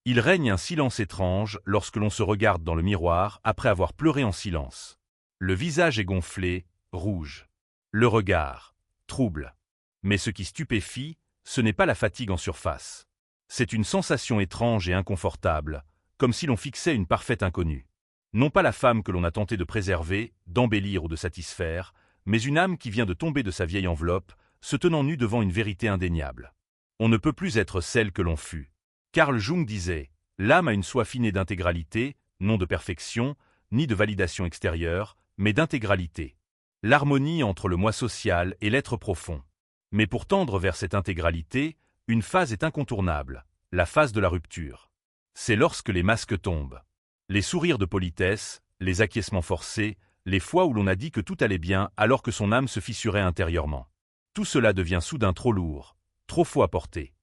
Il règne un silence étrange lorsque l'on se regarde dans le miroir après avoir pleuré en silence. Le visage est gonflé, rouge. Le regard, trouble. Mais ce qui stupéfie, ce n'est pas la fatigue en surface. C'est une sensation étrange et inconfortable, comme si l'on fixait une parfaite inconnue. Non pas la femme que l'on a tenté de préserver, d'embellir ou de satisfaire, mais une âme qui vient de tomber de sa vieille enveloppe, se tenant nue devant une vérité indéniable. On ne peut plus être celle que l'on fut. Carl Jung disait « L'âme a une soif innée d'intégralité, non de perfection, ni de validation extérieure, mais d'intégralité. L'harmonie entre le moi social et l'être profond. Mais pour tendre vers cette intégralité, une phase est incontournable, la phase de la rupture. C'est lorsque les masques tombent. Les sourires de politesse, les acquiescements forcés, les fois où l'on a dit que tout allait bien alors que son âme se fissurait intérieurement. Tout cela devient soudain trop lourd, trop faux à porter.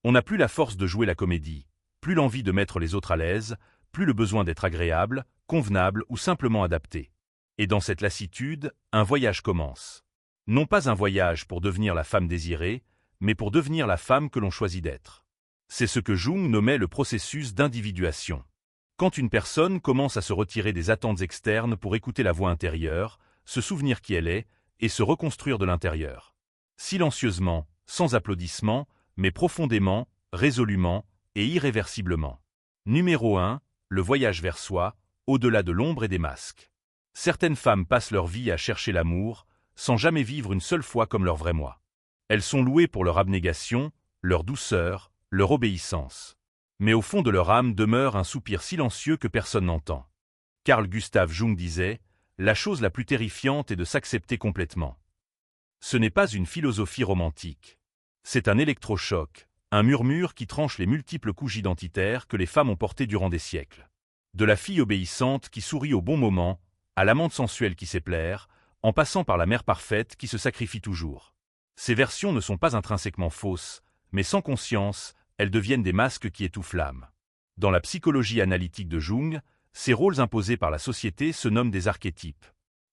On n'a plus la force de jouer la comédie, plus l'envie de mettre les autres à l'aise, plus le besoin d'être agréable, convenable ou simplement adapté. Et dans cette lassitude, un voyage commence. Non pas un voyage pour devenir la femme désirée, mais pour devenir la femme que l'on choisit d'être. C'est ce que Jung nommait le processus d'individuation. Quand une personne commence à se retirer des attentes externes pour écouter la voix intérieure, se souvenir qui elle est, et se reconstruire de l'intérieur. Silencieusement, sans applaudissements, mais profondément, résolument et irréversiblement. Numéro 1, le voyage vers soi, au-delà de l'ombre et des masques. Certaines femmes passent leur vie à chercher l'amour, sans jamais vivre une seule fois comme leur vrai moi. Elles sont louées pour leur abnégation, leur douceur, leur obéissance. Mais au fond de leur âme demeure un soupir silencieux que personne n'entend. Carl Gustav Jung disait « La chose la plus terrifiante est de s'accepter complètement. » Ce n'est pas une philosophie romantique. C'est un électrochoc, un murmure qui tranche les multiples couches identitaires que les femmes ont portées durant des siècles. De la fille obéissante qui sourit au bon moment, à l'amante sensuelle qui sait plaire, en passant par la mère parfaite qui se sacrifie toujours. Ces versions ne sont pas intrinsèquement fausses, mais sans conscience, elles deviennent des masques qui étouffent l'âme. Dans la psychologie analytique de Jung, ces rôles imposés par la société se nomment des archétypes.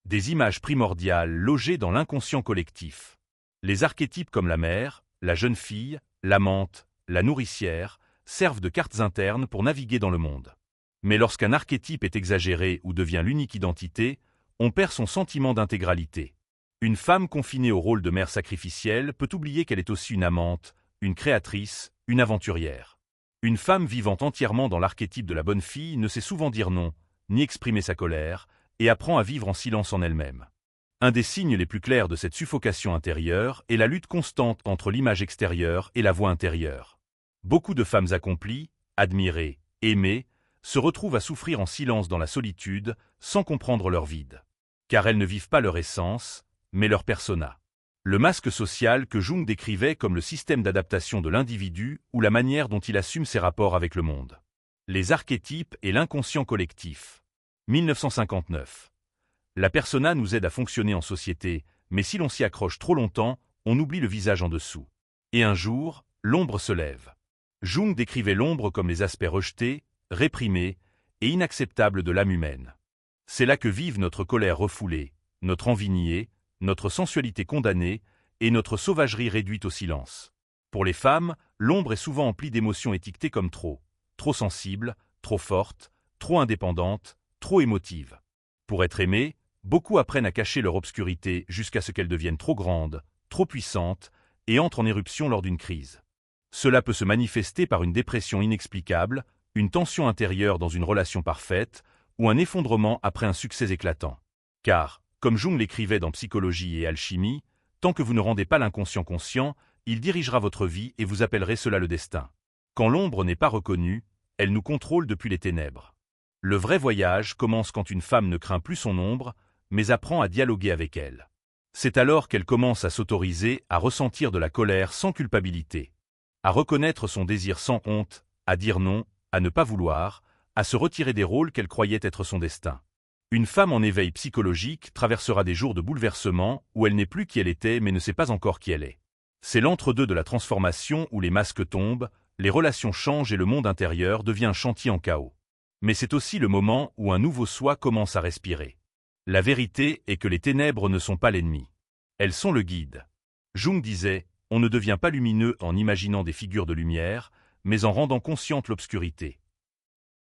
Des images primordiales logées dans l'inconscient collectif. Les archétypes comme la mère, la jeune fille, l'amante, la nourricière, servent de cartes internes pour naviguer dans le monde. Mais lorsqu'un archétype est exagéré ou devient l'unique identité, on perd son sentiment d'intégralité. Une femme confinée au rôle de mère sacrificielle peut oublier qu'elle est aussi une amante, une créatrice, une aventurière. Une femme vivant entièrement dans l'archétype de la bonne fille ne sait souvent dire non, ni exprimer sa colère, et apprend à vivre en silence en elle-même. Un des signes les plus clairs de cette suffocation intérieure est la lutte constante entre l'image extérieure et la voix intérieure. Beaucoup de femmes accomplies, admirées, aimées, se retrouvent à souffrir en silence dans la solitude, sans comprendre leur vide. Car elles ne vivent pas leur essence, mais leur persona. Le masque social que Jung décrivait comme le système d'adaptation de l'individu ou la manière dont il assume ses rapports avec le monde. Les archétypes et l'inconscient collectif. 1959. La persona nous aide à fonctionner en société, mais si l'on s'y accroche trop longtemps, on oublie le visage en dessous. Et un jour, l'ombre se lève. Jung décrivait l'ombre comme les aspects rejetés, réprimés et inacceptables de l'âme humaine. C'est là que vivent notre colère refoulée, notre envie niée, notre sensualité condamnée et notre sauvagerie réduite au silence. Pour les femmes, l'ombre est souvent emplie d'émotions étiquetées comme trop sensible, trop forte, trop indépendante, trop émotive. Pour être aimée, beaucoup apprennent à cacher leur obscurité jusqu'à ce qu'elle devienne trop grande, trop puissante et entre en éruption lors d'une crise. Cela peut se manifester par une dépression inexplicable, une tension intérieure dans une relation parfaite ou un effondrement après un succès éclatant. Car, comme Jung l'écrivait dans Psychologie et Alchimie, tant que vous ne rendez pas l'inconscient conscient, il dirigera votre vie et vous appellerez cela le destin. Quand l'ombre n'est pas reconnue, elle nous contrôle depuis les ténèbres. Le vrai voyage commence quand une femme ne craint plus son ombre, mais apprend à dialoguer avec elle. C'est alors qu'elle commence à s'autoriser à ressentir de la colère sans culpabilité, à reconnaître son désir sans honte, à dire non, à ne pas vouloir, à se retirer des rôles qu'elle croyait être son destin. Une femme en éveil psychologique traversera des jours de bouleversement où elle n'est plus qui elle était mais ne sait pas encore qui elle est. C'est l'entre-deux de la transformation où les masques tombent, les relations changent et le monde intérieur devient un chantier en chaos. Mais c'est aussi le moment où un nouveau soi commence à respirer. La vérité est que les ténèbres ne sont pas l'ennemi. Elles sont le guide. Jung disait « On ne devient pas lumineux en imaginant des figures de lumière, mais en rendant consciente l'obscurité.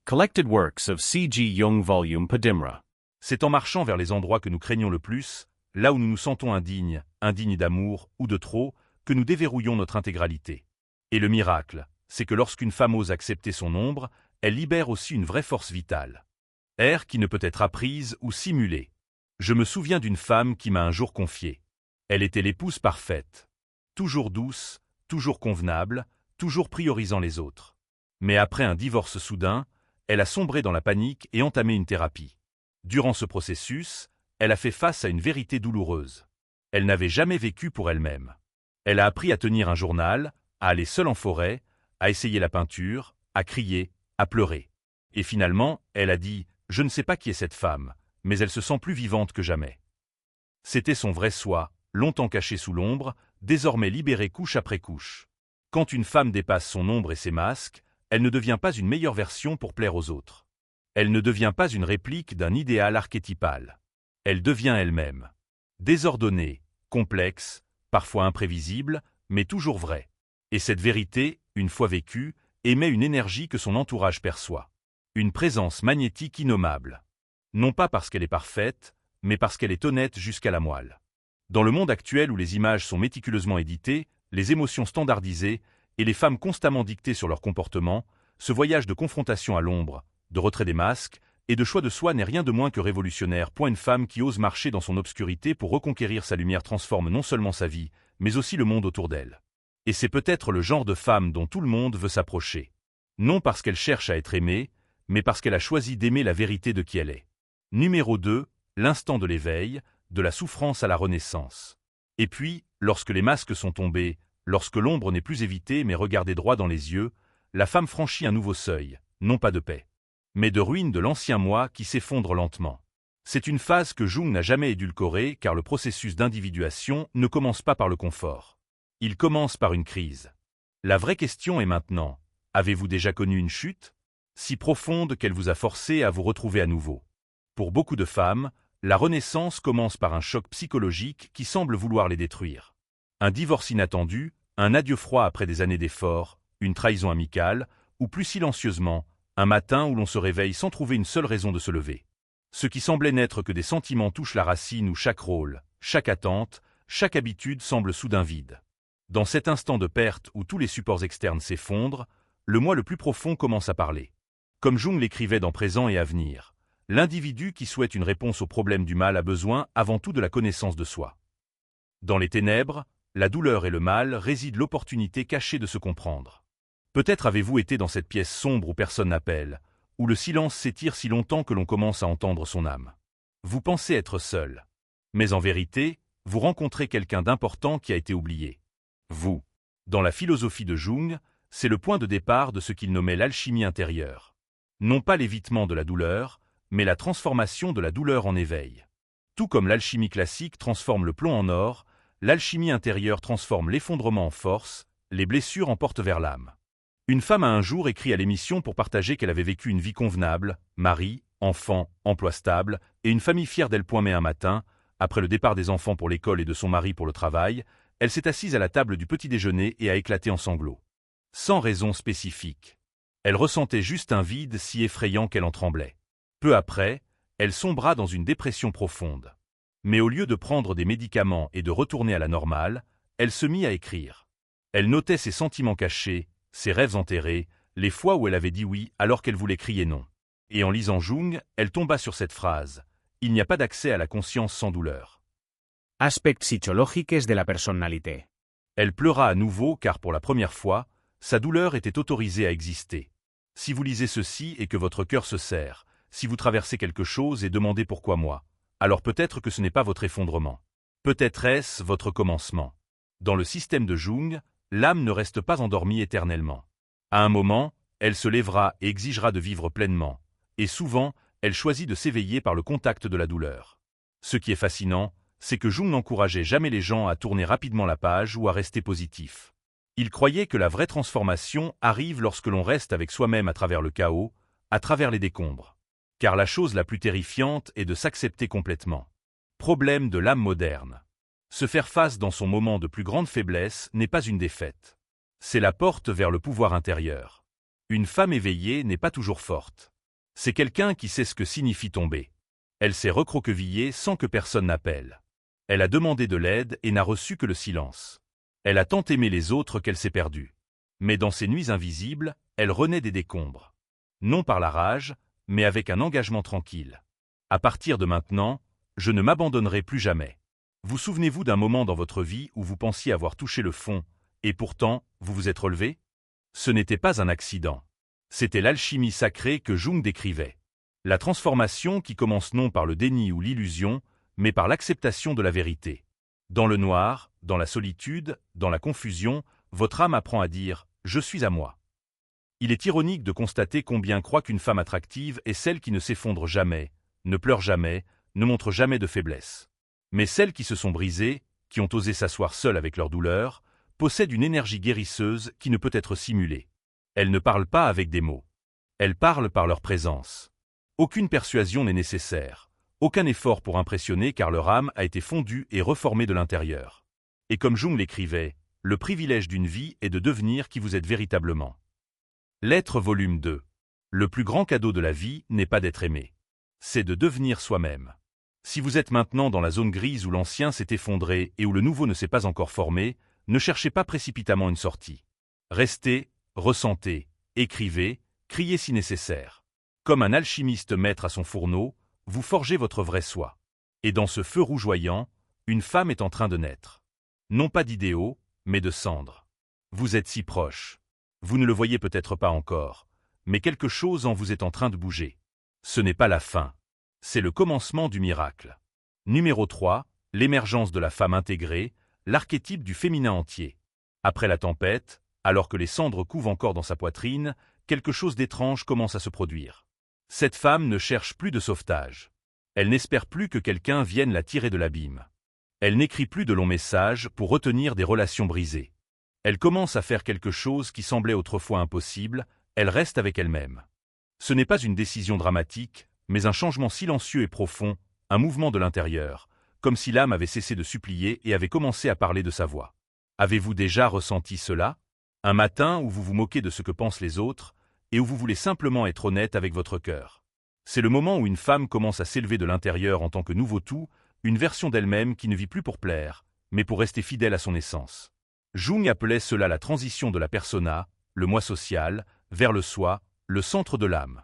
Collected Works of C.G. Jung Volume Padimra. C'est en marchant vers les endroits que nous craignons le plus, là où nous nous sentons indignes d'amour ou de trop, que nous déverrouillons notre intégralité. Et le miracle, c'est que lorsqu'une femme ose accepter son ombre, elle libère aussi une vraie force vitale. Air qui ne peut être apprise ou simulée. Je me souviens d'une femme qui m'a un jour confié. Elle était l'épouse parfaite. Toujours douce, toujours convenable, toujours priorisant les autres. Mais après un divorce soudain, elle a sombré dans la panique et entamé une thérapie. Durant ce processus, elle a fait face à une vérité douloureuse. Elle n'avait jamais vécu pour elle-même. Elle a appris à tenir un journal, à aller seule en forêt, à essayer la peinture, à crier, à pleurer. Et finalement, elle a dit « Je ne sais pas qui est cette femme, mais elle se sent plus vivante que jamais. » C'était son vrai soi, longtemps caché sous l'ombre, désormais libéré couche après couche. Quand une femme dépasse son ombre et ses masques, elle ne devient pas une meilleure version pour plaire aux autres. Elle ne devient pas une réplique d'un idéal archétypal. Elle devient elle-même. Désordonnée, complexe, parfois imprévisible, mais toujours vraie. Et cette vérité, une fois vécue, émet une énergie que son entourage perçoit. Une présence magnétique innommable. Non pas parce qu'elle est parfaite, mais parce qu'elle est honnête jusqu'à la moelle. Dans le monde actuel où les images sont méticuleusement éditées, les émotions standardisées et les femmes constamment dictées sur leur comportement, ce voyage de confrontation à l'ombre, de retrait des masques et de choix de soi n'est rien de moins que révolutionnaire. Une femme qui ose marcher dans son obscurité pour reconquérir sa lumière transforme non seulement sa vie, mais aussi le monde autour d'elle. Et c'est peut-être le genre de femme dont tout le monde veut s'approcher. Non parce qu'elle cherche à être aimée, mais parce qu'elle a choisi d'aimer la vérité de qui elle est. Numéro 2, l'instant de l'éveil, de la souffrance à la renaissance. Et puis, lorsque les masques sont tombés, lorsque l'ombre n'est plus évitée mais regardée droit dans les yeux, la femme franchit un nouveau seuil, non pas de paix, mais de ruine de l'ancien moi qui s'effondre lentement. C'est une phase que Jung n'a jamais édulcorée car le processus d'individuation ne commence pas par le confort. Il commence par une crise. La vraie question est maintenant, avez-vous déjà connu une chute, si profonde qu'elle vous a forcé à vous retrouver à nouveau? Pour beaucoup de femmes, la renaissance commence par un choc psychologique qui semble vouloir les détruire. Un divorce inattendu, un adieu froid après des années d'efforts, une trahison amicale, ou plus silencieusement, un matin où l'on se réveille sans trouver une seule raison de se lever. Ce qui semblait n'être que des sentiments touchent la racine où chaque rôle, chaque attente, chaque habitude semble soudain vide. Dans cet instant de perte où tous les supports externes s'effondrent, le moi le plus profond commence à parler. Comme Jung l'écrivait dans Présent et Avenir, l'individu qui souhaite une réponse au problème du mal a besoin avant tout de la connaissance de soi. Dans les ténèbres, la douleur et le mal résident l'opportunité cachée de se comprendre. Peut-être avez-vous été dans cette pièce sombre où personne n'appelle, où le silence s'étire si longtemps que l'on commence à entendre son âme. Vous pensez être seul. Mais en vérité, vous rencontrez quelqu'un d'important qui a été oublié. Vous. Dans la philosophie de Jung, c'est le point de départ de ce qu'il nommait l'alchimie intérieure. Non pas l'évitement de la douleur, mais la transformation de la douleur en éveil. Tout comme l'alchimie classique transforme le plomb en or, l'alchimie intérieure transforme l'effondrement en force, les blessures en portent vers l'âme. Une femme a un jour écrit à l'émission pour partager qu'elle avait vécu une vie convenable, mari, enfant, emploi stable, et une famille fière d'elle. Mais un matin, après le départ des enfants pour l'école et de son mari pour le travail, elle s'est assise à la table du petit déjeuner et a éclaté en sanglots. Sans raison spécifique. Elle ressentait juste un vide si effrayant qu'elle en tremblait. Peu après, elle sombra dans une dépression profonde. Mais au lieu de prendre des médicaments et de retourner à la normale, elle se mit à écrire. Elle notait ses sentiments cachés, ses rêves enterrés, les fois où elle avait dit oui alors qu'elle voulait crier non. Et en lisant Jung, elle tomba sur cette phrase « Il n'y a pas d'accès à la conscience sans douleur ». Aspects psychologiques de la personnalité. Elle pleura à nouveau car pour la première fois, sa douleur était autorisée à exister. Si vous lisez ceci et que votre cœur se serre, si vous traversez quelque chose et demandez pourquoi moi, alors peut-être que ce n'est pas votre effondrement. Peut-être est-ce votre commencement. Dans le système de Jung, l'âme ne reste pas endormie éternellement. À un moment, elle se lèvera et exigera de vivre pleinement, et souvent, elle choisit de s'éveiller par le contact de la douleur. Ce qui est fascinant, c'est que Jung n'encourageait jamais les gens à tourner rapidement la page ou à rester positif. Il croyait que la vraie transformation arrive lorsque l'on reste avec soi-même à travers le chaos, à travers les décombres. Car la chose la plus terrifiante est de s'accepter complètement. Problème de l'âme moderne. Se faire face dans son moment de plus grande faiblesse n'est pas une défaite. C'est la porte vers le pouvoir intérieur. Une femme éveillée n'est pas toujours forte. C'est quelqu'un qui sait ce que signifie tomber. Elle s'est recroquevillée sans que personne n'appelle. Elle a demandé de l'aide et n'a reçu que le silence. Elle a tant aimé les autres qu'elle s'est perdue. Mais dans ces nuits invisibles, elle renaît des décombres. Non par la rage, mais avec un engagement tranquille. À partir de maintenant, je ne m'abandonnerai plus jamais. Vous souvenez-vous d'un moment dans votre vie où vous pensiez avoir touché le fond, et pourtant, vous vous êtes relevé? Ce n'était pas un accident. C'était l'alchimie sacrée que Jung décrivait. La transformation qui commence non par le déni ou l'illusion, mais par l'acceptation de la vérité. Dans le noir, dans la solitude, dans la confusion, votre âme apprend à dire « Je suis à moi ». Il est ironique de constater combien croit qu'une femme attractive est celle qui ne s'effondre jamais, ne pleure jamais, ne montre jamais de faiblesse. Mais celles qui se sont brisées, qui ont osé s'asseoir seules avec leur douleur, possèdent une énergie guérisseuse qui ne peut être simulée. Elles ne parlent pas avec des mots. Elles parlent par leur présence. Aucune persuasion n'est nécessaire, aucun effort pour impressionner car leur âme a été fondue et reformée de l'intérieur. Et comme Jung l'écrivait, le privilège d'une vie est de devenir qui vous êtes véritablement. L'être volume 2. Le plus grand cadeau de la vie n'est pas d'être aimé. C'est de devenir soi-même. Si vous êtes maintenant dans la zone grise où l'ancien s'est effondré et où le nouveau ne s'est pas encore formé, ne cherchez pas précipitamment une sortie. Restez, ressentez, écrivez, criez si nécessaire. Comme un alchimiste maître à son fourneau, vous forgez votre vrai soi. Et dans ce feu rougeoyant, une femme est en train de naître. Non pas d'idéaux, mais de cendres. Vous êtes si proche. Vous ne le voyez peut-être pas encore, mais quelque chose en vous est en train de bouger. Ce n'est pas la fin. C'est le commencement du miracle. Numéro 3, l'émergence de la femme intégrée, l'archétype du féminin entier. Après la tempête, alors que les cendres couvent encore dans sa poitrine, quelque chose d'étrange commence à se produire. Cette femme ne cherche plus de sauvetage. Elle n'espère plus que quelqu'un vienne la tirer de l'abîme. Elle n'écrit plus de longs messages pour retenir des relations brisées. Elle commence à faire quelque chose qui semblait autrefois impossible, elle reste avec elle-même. Ce n'est pas une décision dramatique, mais un changement silencieux et profond, un mouvement de l'intérieur, comme si l'âme avait cessé de supplier et avait commencé à parler de sa voix. Avez-vous déjà ressenti cela? Un matin où vous vous moquez de ce que pensent les autres, et où vous voulez simplement être honnête avec votre cœur. C'est le moment où une femme commence à s'élever de l'intérieur en tant que nouveau tout, une version d'elle-même qui ne vit plus pour plaire, mais pour rester fidèle à son essence. Jung appelait cela la transition de la persona, le moi social, vers le soi, le centre de l'âme.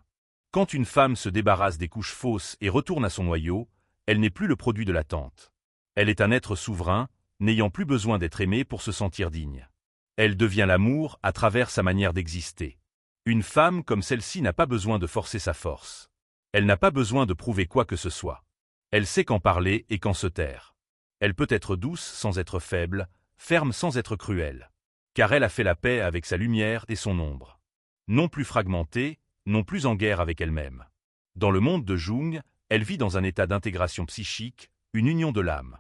Quand une femme se débarrasse des couches fausses et retourne à son noyau, elle n'est plus le produit de l'attente. Elle est un être souverain, n'ayant plus besoin d'être aimée pour se sentir digne. Elle devient l'amour à travers sa manière d'exister. Une femme comme celle-ci n'a pas besoin de forcer sa force. Elle n'a pas besoin de prouver quoi que ce soit. Elle sait quand parler et quand se taire. Elle peut être douce sans être faible, ferme sans être cruelle. Car elle a fait la paix avec sa lumière et son ombre. Non plus fragmentée, non plus en guerre avec elle-même. Dans le monde de Jung, elle vit dans un état d'intégration psychique, une union de l'âme.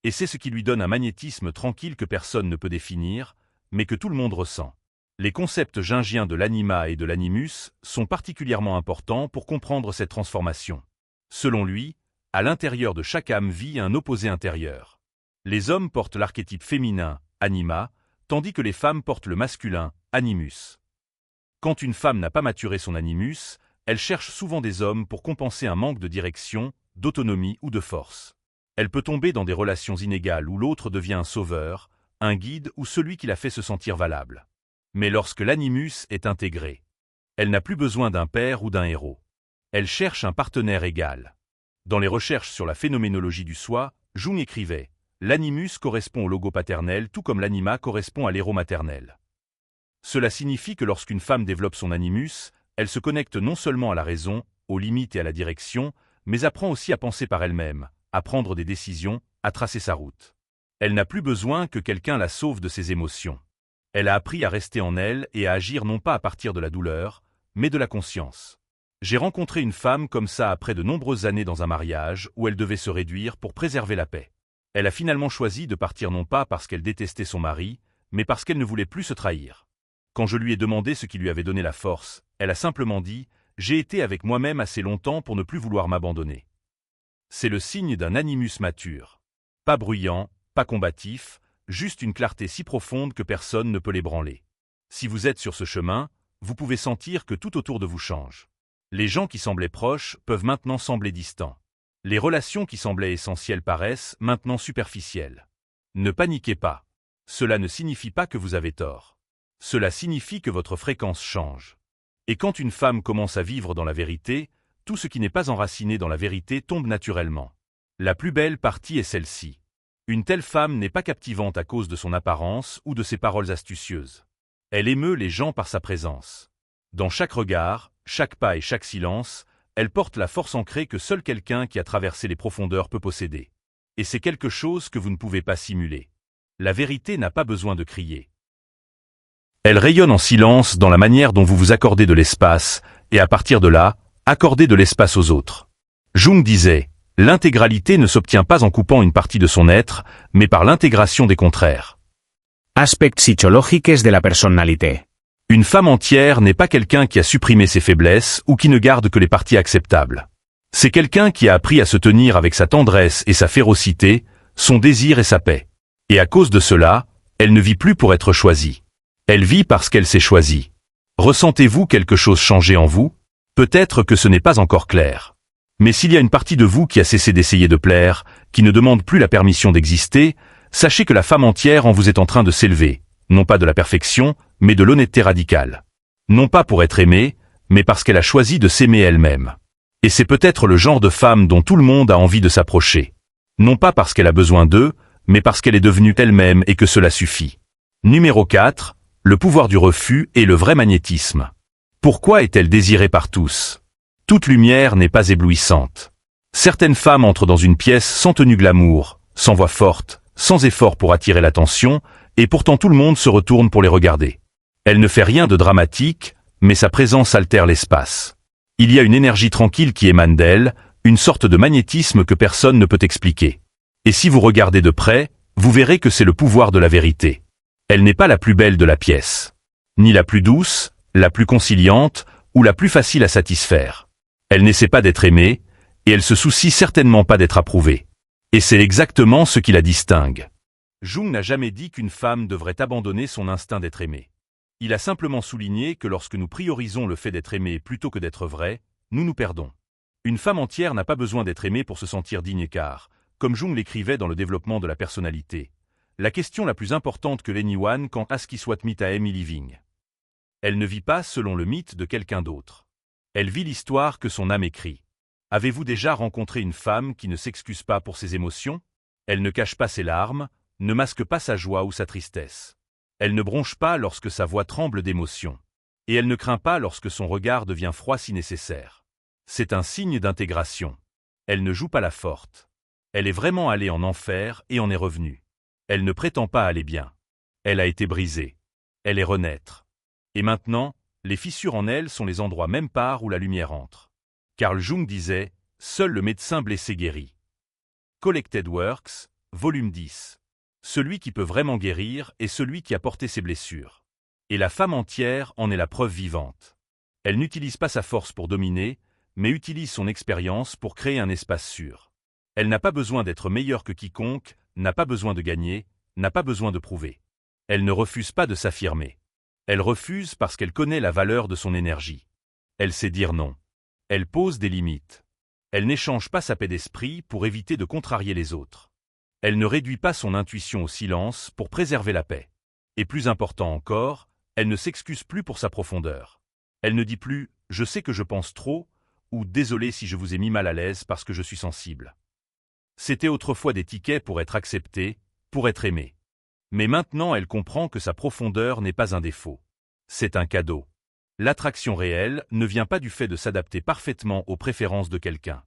Et c'est ce qui lui donne un magnétisme tranquille que personne ne peut définir, mais que tout le monde ressent. Les concepts jungiens de l'anima et de l'animus sont particulièrement importants pour comprendre cette transformation. Selon lui, à l'intérieur de chaque âme vit un opposé intérieur. Les hommes portent l'archétype féminin, anima, tandis que les femmes portent le masculin, animus. Quand une femme n'a pas maturé son animus, elle cherche souvent des hommes pour compenser un manque de direction, d'autonomie ou de force. Elle peut tomber dans des relations inégales où l'autre devient un sauveur, un guide ou celui qui la fait se sentir valable. Mais lorsque l'animus est intégré, elle n'a plus besoin d'un père ou d'un héros. Elle cherche un partenaire égal. Dans les recherches sur la phénoménologie du soi, Jung écrivait « L'animus correspond au logo paternel tout comme l'anima correspond à l'héros maternel ». Cela signifie que lorsqu'une femme développe son animus, elle se connecte non seulement à la raison, aux limites et à la direction, mais apprend aussi à penser par elle-même, à prendre des décisions, à tracer sa route. Elle n'a plus besoin que quelqu'un la sauve de ses émotions. Elle a appris à rester en elle et à agir non pas à partir de la douleur, mais de la conscience. J'ai rencontré une femme comme ça après de nombreuses années dans un mariage où elle devait se réduire pour préserver la paix. Elle a finalement choisi de partir non pas parce qu'elle détestait son mari, mais parce qu'elle ne voulait plus se trahir. Quand je lui ai demandé ce qui lui avait donné la force, elle a simplement dit « J'ai été avec moi-même assez longtemps pour ne plus vouloir m'abandonner ». C'est le signe d'un animus mature. Pas bruyant, pas combatif, juste une clarté si profonde que personne ne peut l'ébranler. Si vous êtes sur ce chemin, vous pouvez sentir que tout autour de vous change. Les gens qui semblaient proches peuvent maintenant sembler distants. Les relations qui semblaient essentielles paraissent maintenant superficielles. Ne paniquez pas. Cela ne signifie pas que vous avez tort. Cela signifie que votre fréquence change. Et quand une femme commence à vivre dans la vérité, tout ce qui n'est pas enraciné dans la vérité tombe naturellement. La plus belle partie est celle-ci. Une telle femme n'est pas captivante à cause de son apparence ou de ses paroles astucieuses. Elle émeut les gens par sa présence. Dans chaque regard, chaque pas et chaque silence, elle porte la force ancrée que seul quelqu'un qui a traversé les profondeurs peut posséder. Et c'est quelque chose que vous ne pouvez pas simuler. La vérité n'a pas besoin de crier. Elle rayonne en silence dans la manière dont vous vous accordez de l'espace, et à partir de là, accordez de l'espace aux autres. Jung disait, l'intégralité ne s'obtient pas en coupant une partie de son être, mais par l'intégration des contraires. Aspects psicológicos de la personalité. Une femme entière n'est pas quelqu'un qui a supprimé ses faiblesses ou qui ne garde que les parties acceptables. C'est quelqu'un qui a appris à se tenir avec sa tendresse et sa férocité, son désir et sa paix. Et à cause de cela, elle ne vit plus pour être choisie. Elle vit parce qu'elle s'est choisie. Ressentez-vous quelque chose changer en vous? Peut-être que ce n'est pas encore clair. Mais s'il y a une partie de vous qui a cessé d'essayer de plaire, qui ne demande plus la permission d'exister, sachez que la femme entière en vous est en train de s'élever, non pas de la perfection, mais de l'honnêteté radicale. Non pas pour être aimée, mais parce qu'elle a choisi de s'aimer elle-même. Et c'est peut-être le genre de femme dont tout le monde a envie de s'approcher. Non pas parce qu'elle a besoin d'eux, mais parce qu'elle est devenue elle-même et que cela suffit. Numéro 4, le pouvoir du refus et le vrai magnétisme. Pourquoi est-elle désirée par tous? Toute lumière n'est pas éblouissante. Certaines femmes entrent dans une pièce sans tenue glamour, sans voix forte, sans effort pour attirer l'attention, et pourtant tout le monde se retourne pour les regarder. Elle ne fait rien de dramatique, mais sa présence altère l'espace. Il y a une énergie tranquille qui émane d'elle, une sorte de magnétisme que personne ne peut expliquer. Et si vous regardez de près, vous verrez que c'est le pouvoir de la vérité. Elle n'est pas la plus belle de la pièce, ni la plus douce, la plus conciliante, ou la plus facile à satisfaire. Elle n'essaie pas d'être aimée, et elle se soucie certainement pas d'être approuvée. Et c'est exactement ce qui la distingue. Jung n'a jamais dit qu'une femme devrait abandonner son instinct d'être aimée. Il a simplement souligné que lorsque nous priorisons le fait d'être aimé plutôt que d'être vrai, nous nous perdons. Une femme entière n'a pas besoin d'être aimée pour se sentir digne car, comme Jung l'écrivait dans le développement de la personnalité, la question la plus importante que l'anyone quant à ce qui soit mit à Amy Living. Elle ne vit pas selon le mythe de quelqu'un d'autre. Elle vit l'histoire que son âme écrit. Avez-vous déjà rencontré une femme qui ne s'excuse pas pour ses émotions? Elle ne cache pas ses larmes, ne masque pas sa joie ou sa tristesse. Elle ne bronche pas lorsque sa voix tremble d'émotion. Et elle ne craint pas lorsque son regard devient froid si nécessaire. C'est un signe d'intégration. Elle ne joue pas la forte. Elle est vraiment allée en enfer et en est revenue. Elle ne prétend pas aller bien. Elle a été brisée. Elle est renaître. Et maintenant, les fissures en elle sont les endroits même par où la lumière entre. Carl Jung disait, seul le médecin blessé guérit. Collected Works, volume 10. Celui qui peut vraiment guérir est celui qui a porté ses blessures. Et la femme entière en est la preuve vivante. Elle n'utilise pas sa force pour dominer, mais utilise son expérience pour créer un espace sûr. Elle n'a pas besoin d'être meilleure que quiconque, n'a pas besoin de gagner, n'a pas besoin de prouver. Elle ne refuse pas de s'affirmer. Elle refuse parce qu'elle connaît la valeur de son énergie. Elle sait dire non. Elle pose des limites. Elle n'échange pas sa paix d'esprit pour éviter de contrarier les autres. Elle ne réduit pas son intuition au silence pour préserver la paix. Et plus important encore, elle ne s'excuse plus pour sa profondeur. Elle ne dit plus « je sais que je pense trop » ou « désolé si je vous ai mis mal à l'aise parce que je suis sensible ». C'était autrefois des tickets pour être acceptée, pour être aimée. Mais maintenant elle comprend que sa profondeur n'est pas un défaut. C'est un cadeau. L'attraction réelle ne vient pas du fait de s'adapter parfaitement aux préférences de quelqu'un.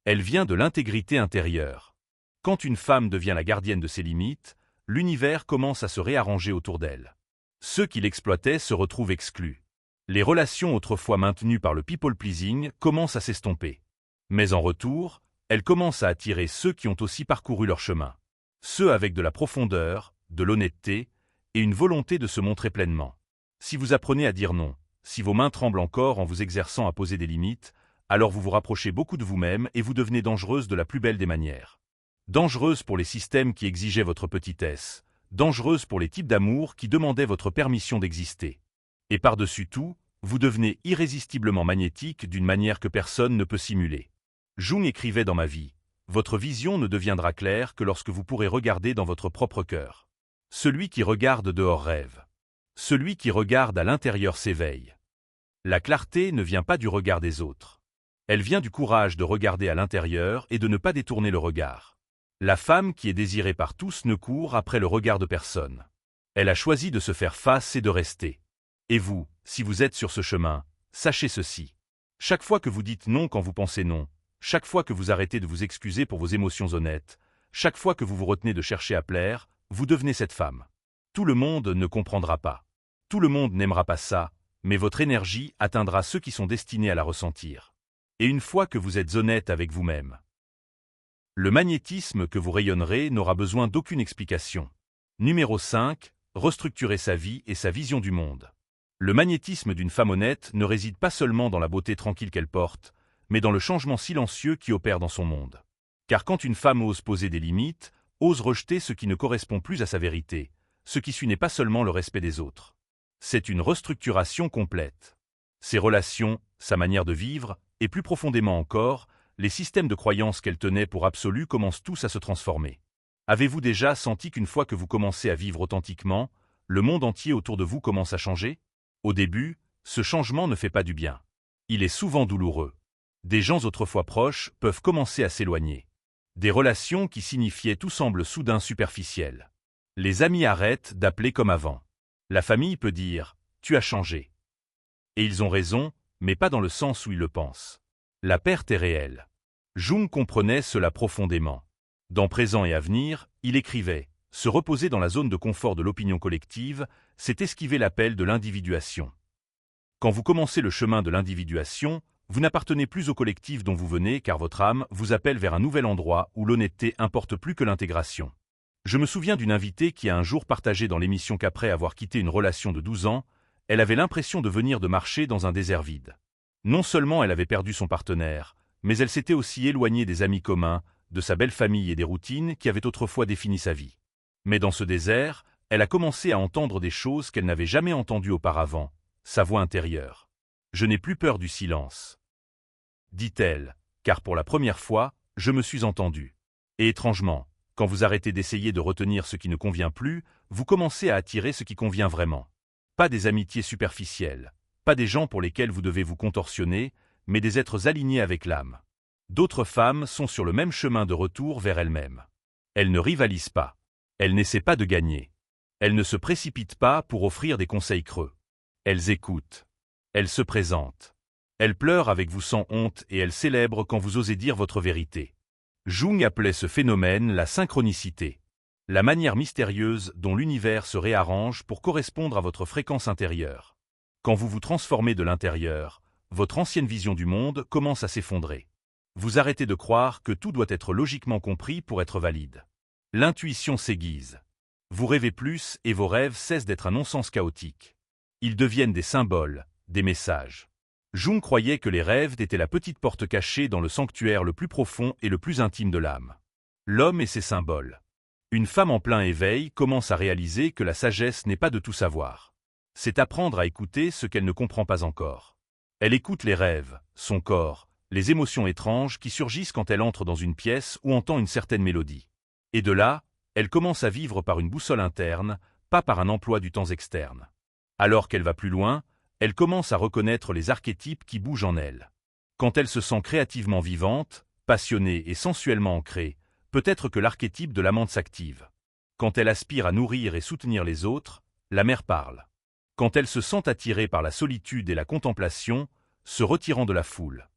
Elle vient de l'intégrité intérieure. Quand une femme devient la gardienne de ses limites, l'univers commence à se réarranger autour d'elle. Ceux qui l'exploitaient se retrouvent exclus. Les relations autrefois maintenues par le people-pleasing commencent à s'estomper. Mais en retour, elle commence à attirer ceux qui ont aussi parcouru leur chemin. Ceux avec de la profondeur, de l'honnêteté et une volonté de se montrer pleinement. Si vous apprenez à dire non, si vos mains tremblent encore en vous exerçant à poser des limites, alors vous vous rapprochez beaucoup de vous-même et vous devenez dangereuse de la plus belle des manières. Dangereuse pour les systèmes qui exigeaient votre petitesse, dangereuse pour les types d'amour qui demandaient votre permission d'exister. Et par-dessus tout, vous devenez irrésistiblement magnétique d'une manière que personne ne peut simuler. Jung écrivait dans Ma vie, votre vision ne deviendra claire que lorsque vous pourrez regarder dans votre propre cœur. Celui qui regarde dehors rêve. Celui qui regarde à l'intérieur s'éveille. La clarté ne vient pas du regard des autres. Elle vient du courage de regarder à l'intérieur et de ne pas détourner le regard. La femme qui est désirée par tous ne court après le regard de personne. Elle a choisi de se faire face et de rester. Et vous, si vous êtes sur ce chemin, sachez ceci. Chaque fois que vous dites non quand vous pensez non, chaque fois que vous arrêtez de vous excuser pour vos émotions honnêtes, chaque fois que vous vous retenez de chercher à plaire, vous devenez cette femme. Tout le monde ne comprendra pas. Tout le monde n'aimera pas ça, mais votre énergie atteindra ceux qui sont destinés à la ressentir. Et une fois que vous êtes honnête avec vous-même, le magnétisme que vous rayonnerez n'aura besoin d'aucune explication. Numéro 5. Restructurer sa vie et sa vision du monde. Le magnétisme d'une femme honnête ne réside pas seulement dans la beauté tranquille qu'elle porte, mais dans le changement silencieux qui opère dans son monde. Car quand une femme ose poser des limites, ose rejeter ce qui ne correspond plus à sa vérité, ce qui suit n'est pas seulement le respect des autres. C'est une restructuration complète. Ses relations, sa manière de vivre, et plus profondément encore, les systèmes de croyances qu'elle tenait pour absolus commencent tous à se transformer. Avez-vous déjà senti qu'une fois que vous commencez à vivre authentiquement, le monde entier autour de vous commence à changer? Au début, ce changement ne fait pas du bien. Il est souvent douloureux. Des gens autrefois proches peuvent commencer à s'éloigner. Des relations qui signifiaient tout semblent soudain superficielles. Les amis arrêtent d'appeler comme avant. La famille peut dire « tu as changé ». Et ils ont raison, mais pas dans le sens où ils le pensent. La perte est réelle. Jung comprenait cela profondément. Dans Présent et Avenir, il écrivait « Se reposer dans la zone de confort de l'opinion collective, c'est esquiver l'appel de l'individuation. Quand vous commencez le chemin de l'individuation, vous n'appartenez plus au collectif dont vous venez car votre âme vous appelle vers un nouvel endroit où l'honnêteté importe plus que l'intégration. » Je me souviens d'une invitée qui a un jour partagé dans l'émission qu'après avoir quitté une relation de 12 ans, elle avait l'impression de venir de marcher dans un désert vide. Non seulement elle avait perdu son partenaire, mais elle s'était aussi éloignée des amis communs, de sa belle famille et des routines qui avaient autrefois défini sa vie. Mais dans ce désert, elle a commencé à entendre des choses qu'elle n'avait jamais entendues auparavant, sa voix intérieure. « Je n'ai plus peur du silence. » dit-elle, car pour la première fois, je me suis entendue. Et étrangement, quand vous arrêtez d'essayer de retenir ce qui ne convient plus, vous commencez à attirer ce qui convient vraiment. Pas des amitiés superficielles, pas des gens pour lesquels vous devez vous contorsionner, mais des êtres alignés avec l'âme. D'autres femmes sont sur le même chemin de retour vers elles-mêmes. Elles ne rivalisent pas. Elles n'essaient pas de gagner. Elles ne se précipitent pas pour offrir des conseils creux. Elles écoutent. Elles se présentent. Elles pleurent avec vous sans honte et elles célèbrent quand vous osez dire votre vérité. Jung appelait ce phénomène la synchronicité, la manière mystérieuse dont l'univers se réarrange pour correspondre à votre fréquence intérieure. Quand vous vous transformez de l'intérieur, votre ancienne vision du monde commence à s'effondrer. Vous arrêtez de croire que tout doit être logiquement compris pour être valide. L'intuition s'aiguise. Vous rêvez plus et vos rêves cessent d'être un non-sens chaotique. Ils deviennent des symboles, des messages. Jung croyait que les rêves étaient la petite porte cachée dans le sanctuaire le plus profond et le plus intime de l'âme. L'homme et ses symboles. Une femme en plein éveil commence à réaliser que la sagesse n'est pas de tout savoir. C'est apprendre à écouter ce qu'elle ne comprend pas encore. Elle écoute les rêves, son corps, les émotions étranges qui surgissent quand elle entre dans une pièce ou entend une certaine mélodie. Et de là, elle commence à vivre par une boussole interne, pas par un emploi du temps externe. Alors qu'elle va plus loin, elle commence à reconnaître les archétypes qui bougent en elle. Quand elle se sent créativement vivante, passionnée et sensuellement ancrée, peut-être que l'archétype de l'amante s'active. Quand elle aspire à nourrir et soutenir les autres, la mère parle. Quand elle se sent attirée par la solitude et la contemplation, se retirant de la foule.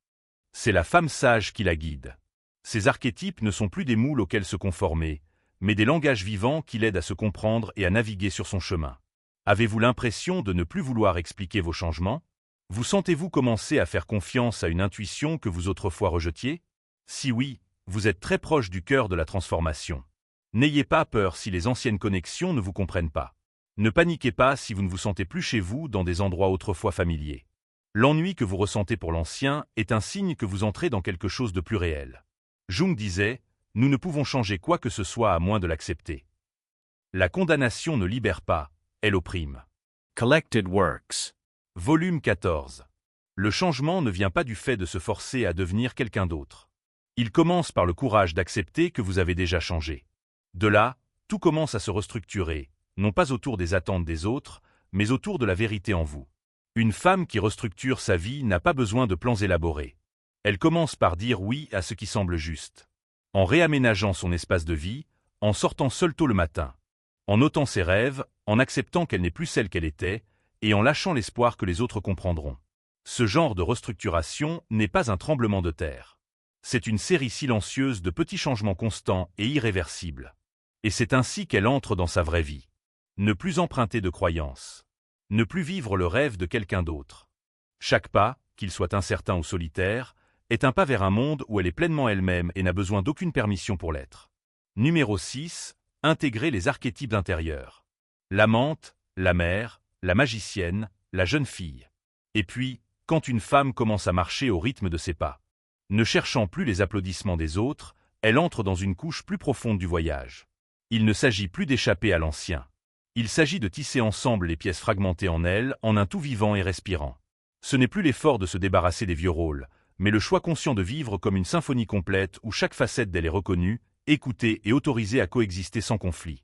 C'est la femme sage qui la guide. Ces archétypes ne sont plus des moules auxquels se conformer, mais des langages vivants qui l'aident à se comprendre et à naviguer sur son chemin. Avez-vous l'impression de ne plus vouloir expliquer vos changements? Vous sentez-vous commencer à faire confiance à une intuition que vous autrefois rejetiez? Si oui, vous êtes très proche du cœur de la transformation. N'ayez pas peur si les anciennes connexions ne vous comprennent pas. Ne paniquez pas si vous ne vous sentez plus chez vous dans des endroits autrefois familiers. L'ennui que vous ressentez pour l'ancien est un signe que vous entrez dans quelque chose de plus réel. Jung disait, « Nous ne pouvons changer quoi que ce soit à moins de l'accepter. » La condamnation ne libère pas, elle opprime. Collected Works. Volume 14. Le changement ne vient pas du fait de se forcer à devenir quelqu'un d'autre. Il commence par le courage d'accepter que vous avez déjà changé. De là, tout commence à se restructurer, non pas autour des attentes des autres, mais autour de la vérité en vous. Une femme qui restructure sa vie n'a pas besoin de plans élaborés. Elle commence par dire oui à ce qui semble juste. En réaménageant son espace de vie, en sortant seule tôt le matin, en notant ses rêves, en acceptant qu'elle n'est plus celle qu'elle était, et en lâchant l'espoir que les autres comprendront. Ce genre de restructuration n'est pas un tremblement de terre. C'est une série silencieuse de petits changements constants et irréversibles. Et c'est ainsi qu'elle entre dans sa vraie vie. Ne plus emprunter de croyances. Ne plus vivre le rêve de quelqu'un d'autre. Chaque pas, qu'il soit incertain ou solitaire, est un pas vers un monde où elle est pleinement elle-même et n'a besoin d'aucune permission pour l'être. Numéro 6. Intégrer les archétypes intérieurs. L'amante, la mère, la magicienne, la jeune fille. Et puis, quand une femme commence à marcher au rythme de ses pas, ne cherchant plus les applaudissements des autres, elle entre dans une couche plus profonde du voyage. Il ne s'agit plus d'échapper à l'ancien. Il s'agit de tisser ensemble les pièces fragmentées en elle en un tout vivant et respirant. Ce n'est plus l'effort de se débarrasser des vieux rôles, mais le choix conscient de vivre comme une symphonie complète où chaque facette d'elle est reconnue, écoutée et autorisée à coexister sans conflit.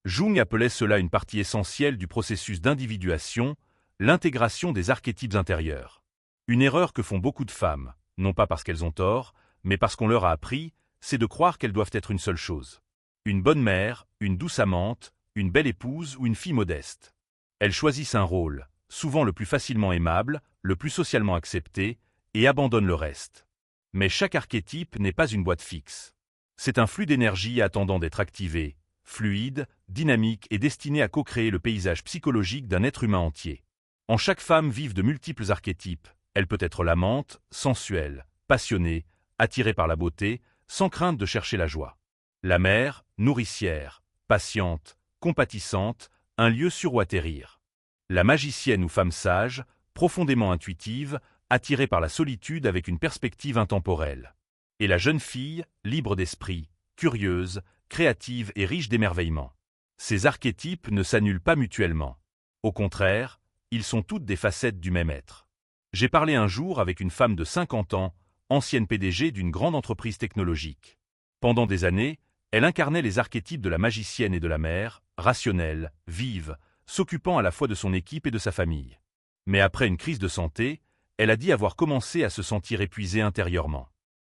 Jung appelait cela une partie essentielle du processus d'individuation, l'intégration des archétypes intérieurs. Une erreur que font beaucoup de femmes, non pas parce qu'elles ont tort, mais parce qu'on leur a appris, c'est de croire qu'elles doivent être une seule chose. Une bonne mère, une douce amante, une belle épouse ou une fille modeste. Elles choisissent un rôle, souvent le plus facilement aimable, le plus socialement accepté, et abandonnent le reste. Mais chaque archétype n'est pas une boîte fixe. C'est un flux d'énergie attendant d'être activé, fluide, dynamique et destiné à co-créer le paysage psychologique d'un être humain entier. En chaque femme vivent de multiples archétypes. Elle peut être l'amante, sensuelle, passionnée, attirée par la beauté, sans crainte de chercher la joie. La mère, nourricière, patiente, compatissante, un lieu sur où atterrir. La magicienne ou femme sage, profondément intuitive, attirée par la solitude avec une perspective intemporelle. Et la jeune fille, libre d'esprit, curieuse, créative et riche d'émerveillement. Ces archétypes ne s'annulent pas mutuellement. Au contraire, ils sont toutes des facettes du même être. J'ai parlé un jour avec une femme de 50 ans, ancienne PDG d'une grande entreprise technologique. Pendant des années, elle incarnait les archétypes de la magicienne et de la mère, rationnelle, vive, s'occupant à la fois de son équipe et de sa famille. Mais après une crise de santé, elle a dit avoir commencé à se sentir épuisée intérieurement.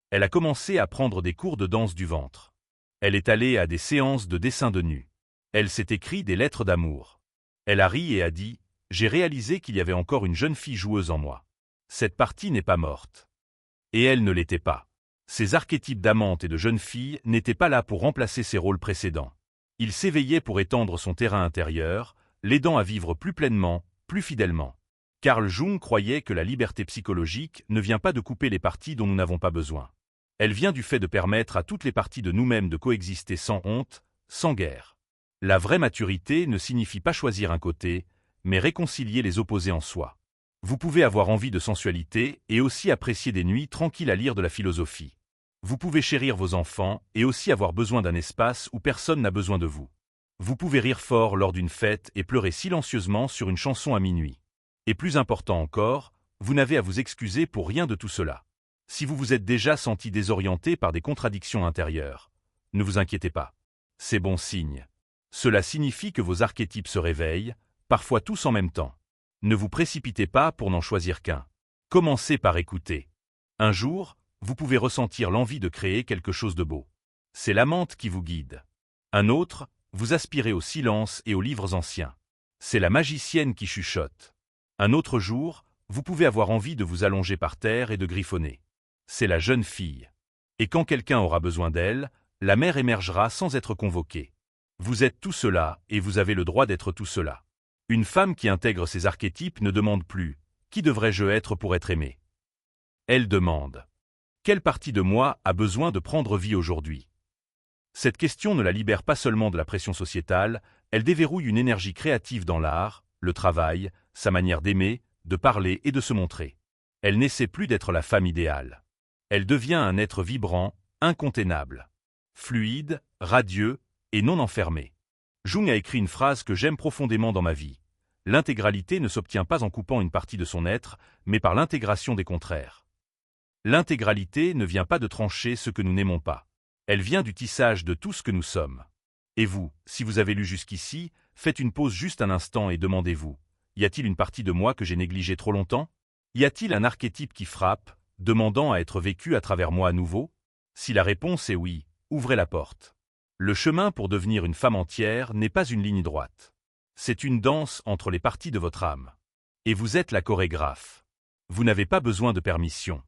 Elle a commencé à prendre des cours de danse du ventre. Elle est allée à des séances de dessin de nu. Elle s'est écrit des lettres d'amour. Elle a ri et a dit « J'ai réalisé qu'il y avait encore une jeune fille joueuse en moi. Cette partie n'est pas morte. » Et elle ne l'était pas. Ces archétypes d'amante et de jeune fille n'étaient pas là pour remplacer ses rôles précédents. Ils s'éveillaient pour étendre son terrain intérieur, l'aidant à vivre plus pleinement, plus fidèlement. Carl Jung croyait que la liberté psychologique ne vient pas de couper les parties dont nous n'avons pas besoin. Elle vient du fait de permettre à toutes les parties de nous-mêmes de coexister sans honte, sans guerre. La vraie maturité ne signifie pas choisir un côté, mais réconcilier les opposés en soi. Vous pouvez avoir envie de sensualité et aussi apprécier des nuits tranquilles à lire de la philosophie. Vous pouvez chérir vos enfants et aussi avoir besoin d'un espace où personne n'a besoin de vous. Vous pouvez rire fort lors d'une fête et pleurer silencieusement sur une chanson à minuit. Et plus important encore, vous n'avez à vous excuser pour rien de tout cela. Si vous vous êtes déjà senti désorienté par des contradictions intérieures, ne vous inquiétez pas. C'est bon signe. Cela signifie que vos archétypes se réveillent, parfois tous en même temps. Ne vous précipitez pas pour n'en choisir qu'un. Commencez par écouter. Un jour, vous pouvez ressentir l'envie de créer quelque chose de beau. C'est l'amante qui vous guide. Un autre, vous aspirez au silence et aux livres anciens. C'est la magicienne qui chuchote. Un autre jour, vous pouvez avoir envie de vous allonger par terre et de griffonner. C'est la jeune fille. Et quand quelqu'un aura besoin d'elle, la mère émergera sans être convoquée. Vous êtes tout cela et vous avez le droit d'être tout cela. Une femme qui intègre ces archétypes ne demande plus « Qui devrais-je être pour être aimée ?» Elle demande « Quelle partie de moi a besoin de prendre vie aujourd'hui ?» Cette question ne la libère pas seulement de la pression sociétale, elle déverrouille une énergie créative dans l'art, le travail, sa manière d'aimer, de parler et de se montrer. Elle n'essaie plus d'être la femme idéale. Elle devient un être vibrant, incontainable, fluide, radieux et non enfermé. Jung a écrit une phrase que j'aime profondément dans ma vie. l'intégralité ne s'obtient pas en coupant une partie de son être, mais par l'intégration des contraires. L'intégralité ne vient pas de trancher ce que nous n'aimons pas. Elle vient du tissage de tout ce que nous sommes. Et vous, si vous avez lu jusqu'ici, faites une pause juste un instant et demandez-vous, y a-t-il une partie de moi que j'ai négligée trop longtemps? Y a-t-il un archétype qui frappe, demandant à être vécu à travers moi à nouveau? Si la réponse est oui, ouvrez la porte. Le chemin pour devenir une femme entière n'est pas une ligne droite. C'est une danse entre les parties de votre âme. Et vous êtes la chorégraphe. Vous n'avez pas besoin de permission.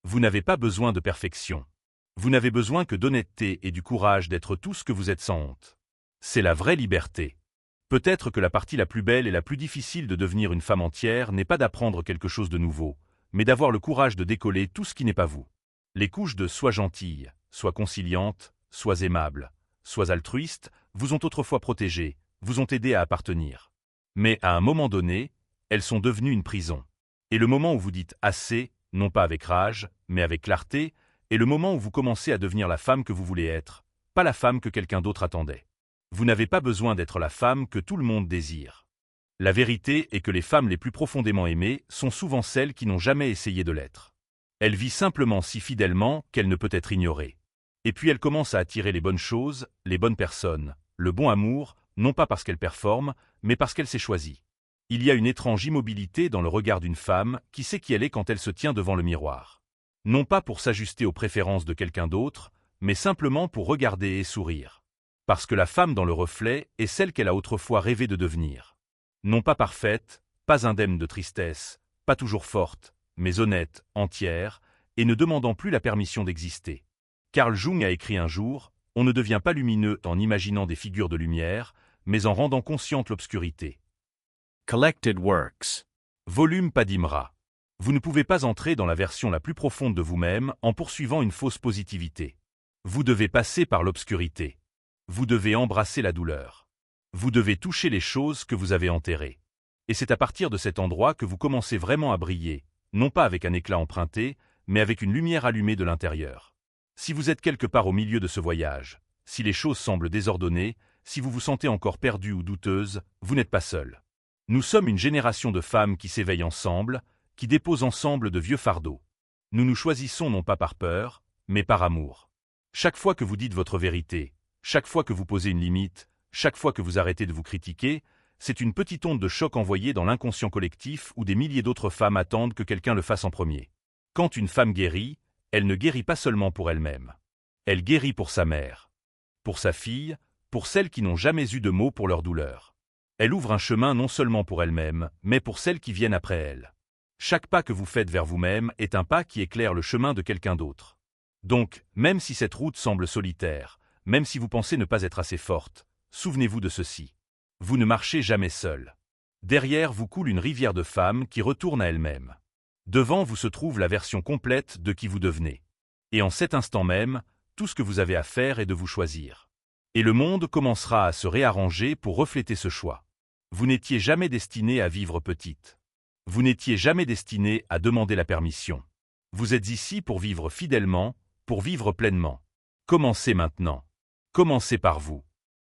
Vous n'avez pas besoin de perfection. Vous n'avez besoin que d'honnêteté et du courage d'être tout ce que vous êtes sans honte. C'est la vraie liberté. Peut-être que la partie la plus belle et la plus difficile de devenir une femme entière n'est pas d'apprendre quelque chose de nouveau, mais d'avoir le courage de décoller tout ce qui n'est pas vous. Les couches de « sois gentille »,« sois conciliante »,« sois aimable »,« sois altruiste » vous ont autrefois protégé, vous ont aidé à appartenir. Mais à un moment donné, elles sont devenues une prison. Et le moment où vous dites « assez », non pas avec rage, mais avec clarté, est le moment où vous commencez à devenir la femme que vous voulez être, pas la femme que quelqu'un d'autre attendait. Vous n'avez pas besoin d'être la femme que tout le monde désire. La vérité est que les femmes les plus profondément aimées sont souvent celles qui n'ont jamais essayé de l'être. Elle vit simplement si fidèlement qu'elle ne peut être ignorée. Et puis elle commence à attirer les bonnes choses, les bonnes personnes, le bon amour, non pas parce qu'elle performe, mais parce qu'elle s'est choisie. Il y a une étrange immobilité dans le regard d'une femme qui sait qui elle est quand elle se tient devant le miroir. Non pas pour s'ajuster aux préférences de quelqu'un d'autre, mais simplement pour regarder et sourire. Parce que la femme dans le reflet est celle qu'elle a autrefois rêvé de devenir. Non pas parfaite, pas indemne de tristesse, pas toujours forte, mais honnête, entière, et ne demandant plus la permission d'exister. Carl Jung a écrit un jour, « On ne devient pas lumineux en imaginant des figures de lumière, mais en rendant consciente l'obscurité. » Collected Works. Volume Padimra. Vous ne pouvez pas entrer dans la version la plus profonde de vous-même en poursuivant une fausse positivité. Vous devez passer par l'obscurité. Vous devez embrasser la douleur. Vous devez toucher les choses que vous avez enterrées. Et c'est à partir de cet endroit que vous commencez vraiment à briller, non pas avec un éclat emprunté, mais avec une lumière allumée de l'intérieur. Si vous êtes quelque part au milieu de ce voyage, si les choses semblent désordonnées, si vous vous sentez encore perdue ou douteuse, vous n'êtes pas seule. Nous sommes une génération de femmes qui s'éveillent ensemble, qui déposent ensemble de vieux fardeaux. Nous nous choisissons non pas par peur, mais par amour. Chaque fois que vous dites votre vérité, chaque fois que vous posez une limite, chaque fois que vous arrêtez de vous critiquer, c'est une petite onde de choc envoyée dans l'inconscient collectif où des milliers d'autres femmes attendent que quelqu'un le fasse en premier. Quand une femme guérit, elle ne guérit pas seulement pour elle-même. Elle guérit pour sa mère, pour sa fille, pour celles qui n'ont jamais eu de mots pour leur douleur. Elle ouvre un chemin non seulement pour elle-même, mais pour celles qui viennent après elle. Chaque pas que vous faites vers vous-même est un pas qui éclaire le chemin de quelqu'un d'autre. Donc, même si cette route semble solitaire, même si vous pensez ne pas être assez forte, souvenez-vous de ceci. Vous ne marchez jamais seul. Derrière vous coule une rivière de femmes qui retourne à elle-même. Devant vous se trouve la version complète de qui vous devenez. Et en cet instant même, tout ce que vous avez à faire est de vous choisir. Et le monde commencera à se réarranger pour refléter ce choix. Vous n'étiez jamais destiné à vivre petite. Vous n'étiez jamais destiné à demander la permission. Vous êtes ici pour vivre fidèlement, pour vivre pleinement. Commencez maintenant. Commencez par vous.